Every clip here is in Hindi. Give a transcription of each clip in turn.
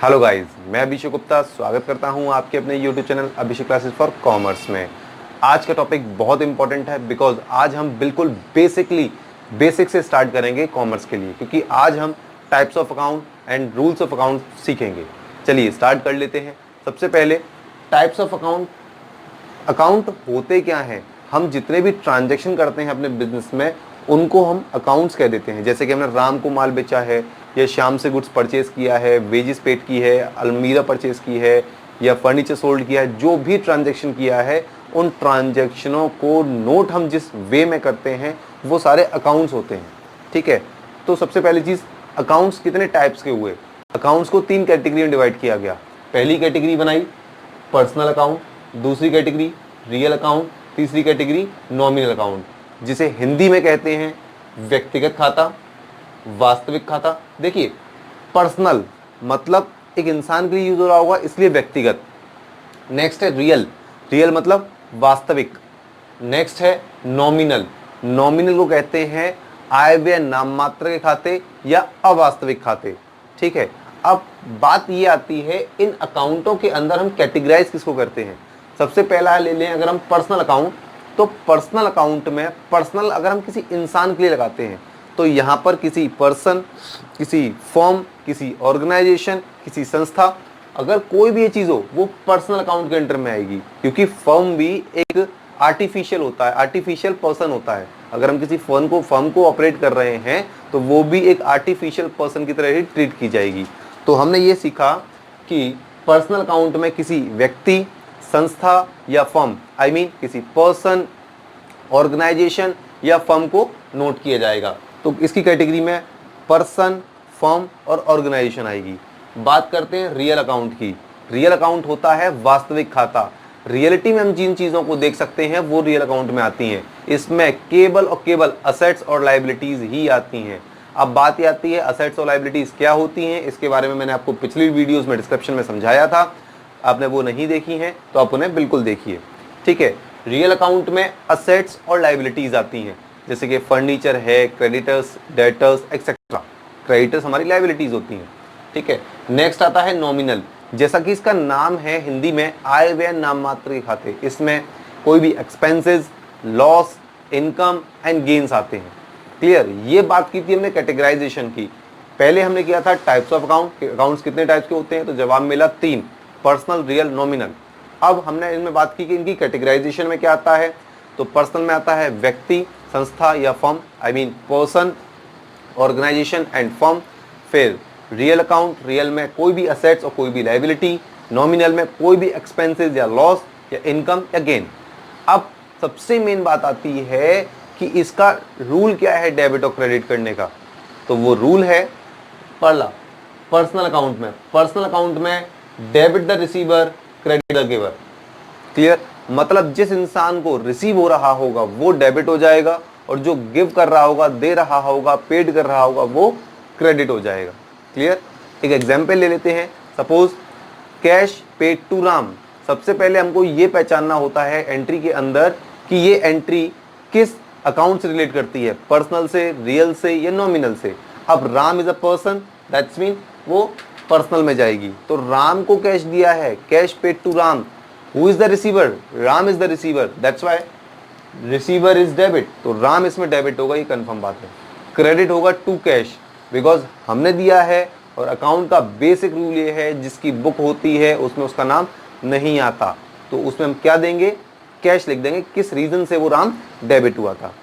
हेलो गाइस, मैं अभिषेक गुप्ता स्वागत करता हूं आपके अपने YouTube channel Abhishek classes for commerce में। आज का टॉपिक बहुत इंपॉर्टेंट है बिकॉज आज हम बिल्कुल बेसिक से स्टार्ट करेंगे कॉमर्स के लिए, क्योंकि आज हम types of account and rules of account सीखेंगे। चलिए स्टार्ट कर लेते हैं। सबसे पहले टाइप्स ऑफ अकाउंट। अकाउंट होते क्या हैं? हम जितने भी ट्रांजैक्शन करते हैं अपने बिजनेस में उनको हम अकाउंट्स कह देते हैं। जैसे कि हमने राम को माल बेचा है, या श्याम से गुड्स परचेज किया है, वेजेस पेड की है, अलमीरा परचेज की है, या फर्नीचर सोल्ड किया है, जो भी ट्रांजैक्शन किया है उन ट्रांजैक्शनों को नोट हम जिस वे में करते हैं वो सारे अकाउंट्स होते हैं। ठीक है, तो सबसे पहली चीज़, अकाउंट्स कितने टाइप्स के हुए? अकाउंट्स को 3 कैटेगरी में डिवाइड किया गया। पहली कैटेगरी बनाई पर्सनल अकाउंट, दूसरी कैटेगरी रियल अकाउंट, तीसरी कैटेगरी नॉमिनल अकाउंट, जिसे हिंदी में कहते हैं व्यक्तिगत खाता, वास्तविक खाता। देखिए, पर्सनल मतलब एक इंसान के लिए यूज हो रहा होगा, इसलिए व्यक्तिगत। नेक्स्ट है रियल, रियल मतलब वास्तविक। नेक्स्ट है नॉमिनल, नॉमिनल को कहते हैं आय व्यय नाम मात्र के खाते या अवास्तविक खाते। ठीक है, अब बात ये आती है इन अकाउंटों के अंदर हम कैटेगराइज किसको करते हैं। सबसे पहला ले लें अगर हम पर्सनल अकाउंट, तो पर्सनल अकाउंट में पर्सनल अगर हम किसी इंसान के लिए लगाते हैं तो यहाँ पर किसी पर्सन, किसी फर्म, किसी ऑर्गेनाइजेशन, किसी संस्था, अगर कोई भी ये चीज़ हो वो पर्सनल अकाउंट के अंडर में आएगी, क्योंकि फर्म भी एक आर्टिफिशियल होता है, आर्टिफिशियल पर्सन होता है। अगर हम किसी फर्म को ऑपरेट कर रहे हैं तो वो भी एक आर्टिफिशियल पर्सन की तरह ही ट्रीट की जाएगी। तो हमने ये सीखा कि पर्सनल अकाउंट में किसी व्यक्ति, संस्था या फर्म, आई मीन किसी पर्सन, ऑर्गेनाइजेशन या फर्म को नोट किया जाएगा। तो इसकी कैटेगरी में पर्सन, फर्म और ऑर्गेनाइजेशन आएगी। बात करते हैं रियल अकाउंट की। रियल अकाउंट होता है वास्तविक खाता। रियलिटी में हम जिन चीज़ों को देख सकते हैं वो रियल अकाउंट में आती हैं। इसमें केवल और केवल असेट्स और लायबिलिटीज़ ही आती हैं। अब बात ये आती है असेट्स और लायबिलिटीज़ क्या होती हैं, इसके बारे में मैंने आपको पिछली वीडियोज़ में डिस्क्रिप्शन में समझाया था। आपने वो नहीं देखी हैं तो आप उन्हें बिल्कुल देखिए। ठीक है, रियल अकाउंट में असेट्स और लायबिलिटीज़ आती हैं, जैसे कि फर्नीचर है, क्रेडिटर्स, डेटर्स एक्सेट्रा। क्रेडिटर्स हमारी लायबिलिटीज़ होती हैं। ठीक है, नेक्स्ट आता है नॉमिनल। जैसा कि इसका नाम है हिंदी में आय व्यय नाम मात्र के खाते। इसमें कोई भी expenses, loss, income and gains आते हैं। क्लियर? ये बात की थी हमने कैटेगराइजेशन की। पहले हमने किया था टाइप्स ऑफ अकाउंट, अकाउंट्स कितने टाइप्स के होते हैं, तो जवाब मिला 3, पर्सनल, रियल, नॉमिनल। अब हमने इनमें बात की कि इनकी कैटेगराइजेशन में क्या आता है। तो पर्सनल में आता है व्यक्ति, संस्था या firm, I mean person, organization and firm. फिर रियल अकाउंट, रियल में कोई भी असेट्स और कोई भी लायबिलिटी। नॉमिनल में कोई भी एक्सपेंसेस या लॉस या इनकम या गेन। अब सबसे मेन बात आती है कि इसका रूल क्या है डेबिट और क्रेडिट करने का। तो वो रूल है पहला, पर्सनल अकाउंट में debit the receiver, credit the giver. Clear? मतलब जिस इंसान को रिसीव हो रहा होगा वो डेबिट हो जाएगा, और जो गिव कर रहा होगा, दे रहा होगा, पेड कर रहा होगा, वो क्रेडिट हो जाएगा। क्लियर? एक एग्जाम्पल ले लेते हैं। Suppose cash paid to Ram. सबसे पहले हमको ये पहचानना होता है एंट्री के अंदर कि ये एंट्री किस अकाउंट से रिलेट करती है, पर्सनल से, रियल से या नॉमिनल से। अब Ram is a person, that's mean वो पर्सनल में जाएगी। तो राम को कैश दिया है, cash paid to Ram. Who is the receiver? Ram is the receiver, that's why receiver is debit. तो राम इसमें डेबिट होगा, ये कंफर्म बात है। क्रेडिट होगा टू कैश, बिकॉज हमने दिया है, और अकाउंट का बेसिक रूल ये है जिसकी बुक होती है उसमें उसका नाम नहीं आता, तो उसमें हम क्या देंगे, कैश लिख देंगे, किस रीजन से वो राम डेबिट हुआ था।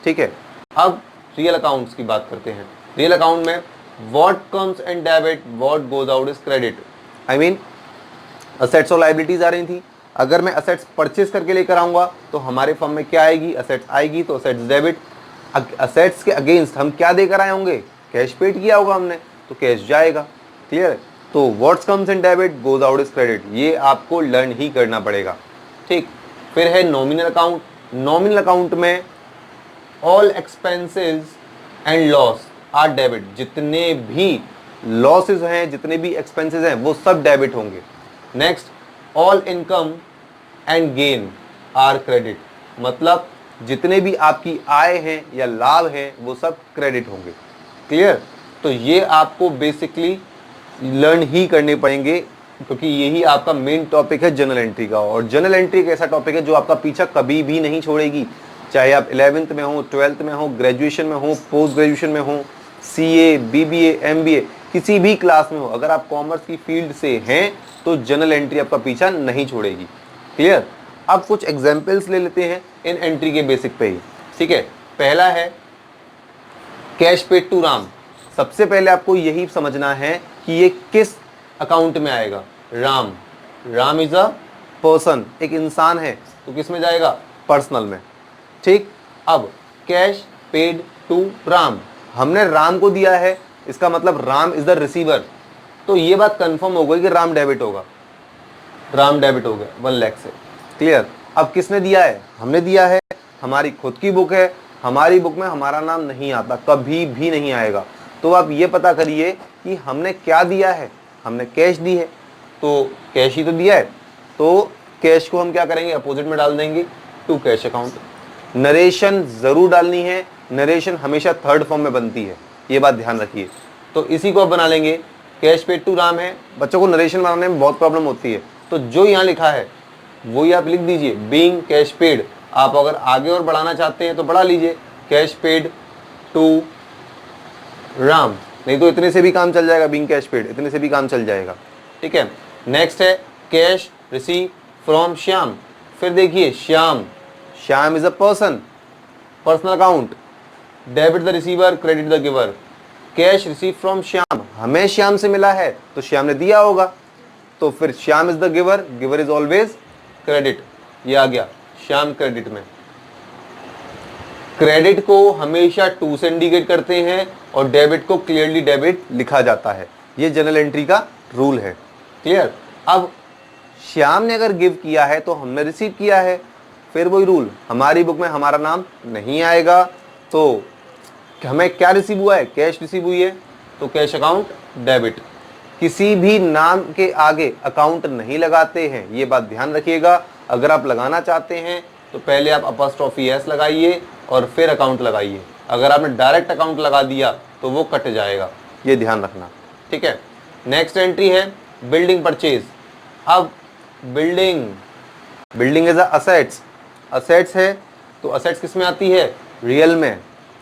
ठीक है, अब रियल अकाउंट्स की बात करते हैं। रियल अकाउंट में what comes in debit, what goes out is credit. I mean assets और लायबिलिटीज आ रही थी। अगर मैं असेट्स परचेस करके लेकर आऊंगा तो हमारे फर्म में क्या आएगी, असेट्स आएगी, तो असेट्स डेबिट। असेट्स के अगेंस्ट हम क्या देकर आए होंगे, कैश पेड किया होगा हमने, तो कैश जाएगा। क्लियर है? तो what's comes in debit goes out is credit, ये आपको लर्न ही करना पड़ेगा। ठीक, फिर है नॉमिनल अकाउंट। नॉमिनल अकाउंट में all expenses and loss are debit. जितने भी लॉसेज हैं, जितने भी एक्सपेंसेस हैं, वो सब डेबिट होंगे। Next, all income and gain are credit. मतलब जितने भी आपकी आय हैं या लाभ हैं वो सब क्रेडिट होंगे। क्लियर? तो ये आपको बेसिकली लर्न ही करने पड़ेंगे, क्योंकि यही आपका मेन टॉपिक है जनरल एंट्री का। और जनरल एंट्री एक ऐसा टॉपिक है जो आपका पीछा कभी भी नहीं छोड़ेगी, चाहे आप 11th में हो, 12th में हो, ग्रेजुएशन में हो, पोस्ट ग्रेजुएशन में हो, CA, BBA, MBA, किसी भी क्लास में हो, अगर आप कॉमर्स की फील्ड से हैं तो जनरल एंट्री आपका पीछा नहीं छोड़ेगी। क्लियर? अब कुछ एग्जाम्पल्स ले लेते हैं इन एंट्री के बेसिक पे ही। ठीक है, पहला है कैश पेड टू राम। सबसे पहले आपको यही समझना है कि ये किस अकाउंट में आएगा। Ram, Ram is a person, एक इंसान है, तो किस में जाएगा? पर्सनल में। ठीक, अब कैश पेड टू राम, हमने राम को दिया है, इसका मतलब राम इज द रिसीवर, तो ये बात कंफर्म हो गई कि राम डेबिट होगा। राम डेबिट हो गया 1 लाख से। क्लियर? अब किसने दिया है? हमने दिया है, हमारी खुद की बुक है, हमारी बुक में हमारा नाम नहीं आता, कभी भी नहीं आएगा। तो आप ये पता करिए कि हमने क्या दिया है। हमने कैश दी है, तो कैश ही तो दिया है, तो कैश को हम क्या करेंगे? अपोजिट में डाल देंगे, टू कैश अकाउंट। नरेशन जरूर डालनी है, नरेशन हमेशा थर्ड फॉर्म में बनती है, ये बात ध्यान रखिए। तो इसी को अब बना लेंगे, कैश पेड टू राम है। बच्चों को नरेशन बनाने में बहुत प्रॉब्लम होती है, तो जो यहाँ लिखा है वही आप लिख दीजिए, बीइंग कैश पेड। आप अगर आगे और बढ़ाना चाहते हैं तो बढ़ा लीजिए, कैश पेड टू राम, नहीं तो इतने से भी काम चल जाएगा, बीइंग कैश पेड इतने से भी काम चल जाएगा। ठीक है, नेक्स्ट है कैश रिसीव फ्रॉम श्याम। फिर देखिए Shyam, Shyam is a person, personal account, debit the receiver, credit the giver. Cash receive from Shyam, हमें श्याम से मिला है तो श्याम ने दिया होगा, तो फिर Shyam is the giver, giver is always credit. ये आ गया श्याम क्रेडिट में। क्रेडिट को हमेशा टू से इंडिकेट करते हैं और डेबिट को क्लियरली डेबिट लिखा जाता है, ये जनरल एंट्री का रूल है। क्लियर? अब श्याम ने अगर गिव किया है तो हमने रिसीव किया है, फिर वही रूल, हमारी बुक में हमारा नाम नहीं आएगा, तो हमें क्या रिसीव हुआ है? कैश रिसीव हुई है, तो कैश अकाउंट डेबिट। किसी भी नाम के आगे अकाउंट नहीं लगाते हैं, ये बात ध्यान रखिएगा। अगर आप लगाना चाहते हैं तो पहले आप अपॉस्ट्रोफी एस लगाइए और फिर अकाउंट लगाइए। अगर आपने डायरेक्ट अकाउंट लगा दिया तो वो कट जाएगा, ये ध्यान रखना। ठीक है, नेक्स्ट एंट्री है बिल्डिंग परचेज। अब building, building is assets, assets है तो असेट्स किस में आती है? रियल में।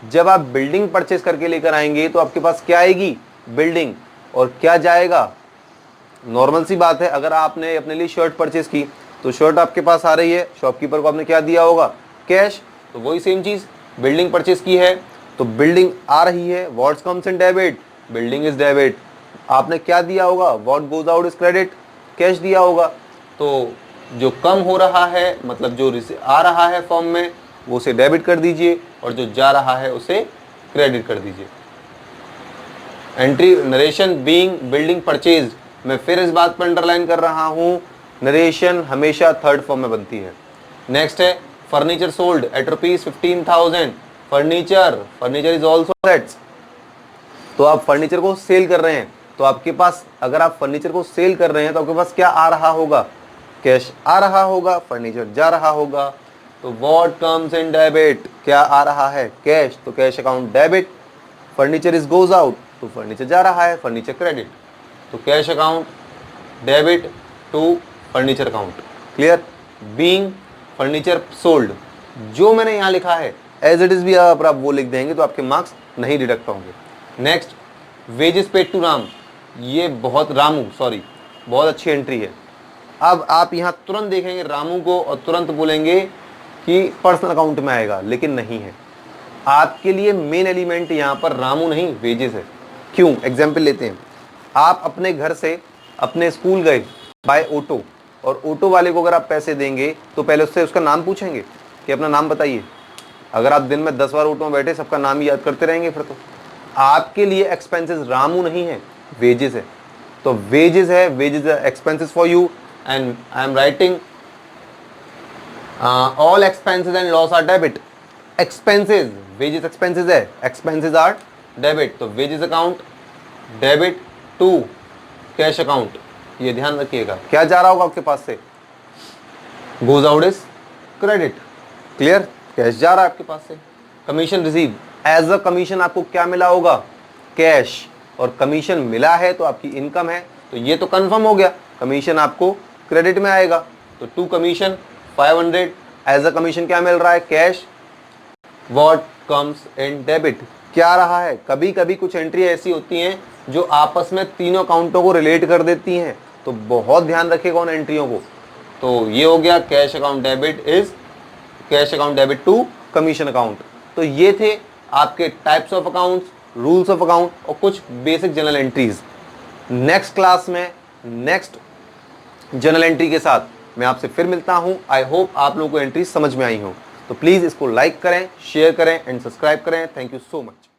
जब आप बिल्डिंग परचेज करके लेकर आएंगे तो आपके पास क्या आएगी? बिल्डिंग। और क्या जाएगा? नॉर्मल सी बात है, अगर आपने अपने लिए शर्ट परचेज की तो शर्ट आपके पास आ रही है, शॉपकीपर को आपने क्या दिया होगा? कैश। तो वही सेम चीज, बिल्डिंग परचेज की है तो बिल्डिंग आ रही है, what comes in debit? Building is debit. आपने क्या दिया होगा? What goes out is credit, cash दिया होगा। तो जो कम हो रहा है, मतलब जो आ रहा है फॉर्म में, वो उसे डेबिट कर दीजिए और जो जा रहा है उसे क्रेडिट कर दीजिए। Entry narration being building purchase, मैं फिर इस बात पर अंडरलाइन कर रहा हूं, नरेशन हमेशा थर्ड फॉर्म में बनती है। नेक्स्ट है furniture sold at ₹15,000। Furniture, furniture is also assets. तो आप फर्नीचर को सेल कर रहे हैं, तो आपके पास, अगर आप फर्नीचर को सेल कर रहे हैं तो आपके पास क्या आ रहा होगा? कैश आ रहा होगा, फर्नीचर जा रहा होगा। तो व्हाट कम्स इन डेबिट, क्या आ रहा है? कैश, तो cash account debit. Furniture is goes out, तो फर्नीचर जा रहा है, फर्नीचर क्रेडिट। तो cash account debit to furniture account. Clear? Being furniture sold, जो मैंने यहाँ लिखा है एज इट इज भी आप वो लिख देंगे तो आपके मार्क्स नहीं डिडक्ट होंगे। Next wages paid to Ram, ये बहुत बहुत अच्छी एंट्री है। अब आप यहाँ तुरंत देखेंगे रामू को और तुरंत बोलेंगे कि पर्सनल अकाउंट में आएगा, लेकिन नहीं है। आपके लिए मेन एलिमेंट यहाँ पर रामू नहीं, वेजेस है। क्यों? एग्जाम्पल लेते हैं, आप अपने घर से अपने स्कूल गए बाय ऑटो, और ऑटो वाले को अगर आप पैसे देंगे तो पहले उससे उसका नाम पूछेंगे कि अपना नाम बताइए। अगर आप दिन में 10 बार ऑटो में बैठे सबका नाम याद करते रहेंगे फिर तो आपके लिए एक्सपेंसेस रामू नहीं है, वेजेस है। तो वेजेस है, wages expenses for you, and I am writing all expenses and loss are debit. Expenses, wages expenses है, एक्सपेंसेस आर डेबिट। तो wages account debit to cash account, ये ध्यान रखिएगा। क्या जा रहा होगा आपके पास से? Goes out is credit. Clear? Cash जा रहा है आपके पास से। Commission receive, as a commission आपको क्या मिला होगा? कैश। और कमीशन मिला है तो आपकी इनकम है, तो ये तो कंफर्म हो गया, कमीशन आपको क्रेडिट में आएगा। तो to commission 500 as a commission क्या मिल रहा है, cash. What comes in debit, क्या रहा है, कभी कभी कुछ एंट्री ऐसी होती हैं जो आपस में तीनों अकाउंटों को रिलेट कर देती हैं, तो बहुत ध्यान रखिएगा उन एंट्रियों को। तो ये हो गया cash account debit is cash account debit to commission account. तो ये थे आपके types of accounts, rules of account और कुछ basic journal entries. Next class में नेक्स्ट जनरल एंट्री के साथ मैं आपसे फिर मिलता हूं। आई होप आप लोगों को एंट्री समझ में आई हो। तो प्लीज इसको लाइक करें, शेयर करें एंड सब्सक्राइब करें। Thank you so much.